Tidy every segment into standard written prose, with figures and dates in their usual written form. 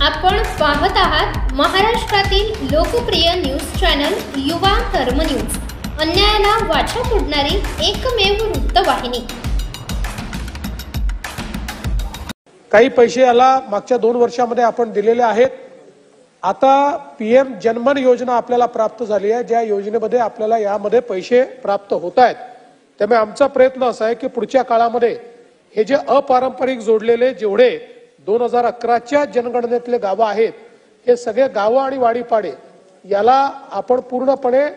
आपण पाहत आहात महाराष्ट्रातील लोकप्रिय न्यूज चॅनल युवा धर्म न्यूज, अन्यायाला वाचा फोडणारी एकमेव वृत्तवाहिनी। काही पैसे याला मागच्या 2 वर्षांमध्ये आपण दिलेले आहेत। आता पीएम जनमन योजना आपल्याला प्राप्त झाली आहे, ज्या योजनेमध्ये आपल्याला यामध्ये पैसे प्राप्त होत आहेत। त्यामुळे आमचा प्रयत्न असा आहे की पुढच्या काळामध्ये हे जे अपारंपरिक जोडलेले जेवढे 2011च्या जनगणनेतले गाव आहेत, हे सगळे गाव आणि वाडीपाडे याला आपण पूर्णपणे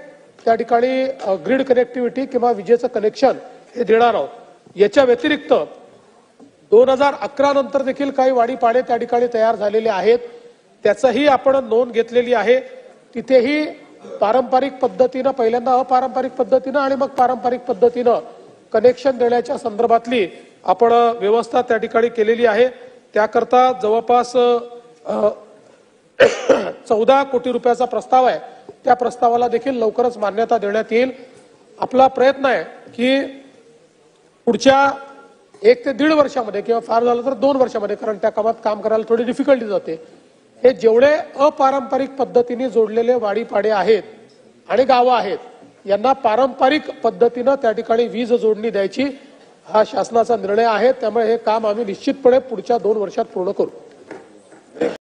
त्या ठिकाणी ग्रिड कनेक्टिव्हिटी किंवा विजेचं कनेक्शन हे देणार आहोत। याच्या व्यतिरिक्त 2011 नंतर देखील काही वाडीपाडे त्या ठिकाणी तयार झालेले आहेत, त्याचाही आपण नोंद घेतलेली आहे। तिथेही पारंपरिक पद्धतीने पहिल्यांदा अपारंपरिक पद्धतीने आणि मग पारंपरिक पद्धतीने कनेक्शन देण्याच्या संदर्भातली आपण व्यवस्था त्या ठिकाणी केलेली आहे। त्याकरता जवळपास 14 कोटी रुपयाचा प्रस्ताव आहे, त्या प्रस्तावाला देखील लवकरच मान्यता देण्यात येईल। आपला प्रयत्न आहे की पुढच्या 1 ते 1.5 वर्षामध्ये किंवा फार झालं तर 2 वर्षामध्ये, कारण त्या कामात काम करायला थोडी डिफिकल्टी जाते, हे जेवढे अपारंपरिक पद्धतीने जोडलेले वाडीपाडे आहेत आणि गावं आहेत यांना पारंपरिक पद्धतीने त्या ठिकाणी वीज जोडणी द्यायची हा शासनाचा निर्णय आहे। त्यामुळे हे काम आम्ही निश्चितपणे पुढच्या 2 वर्षात पूर्ण करू।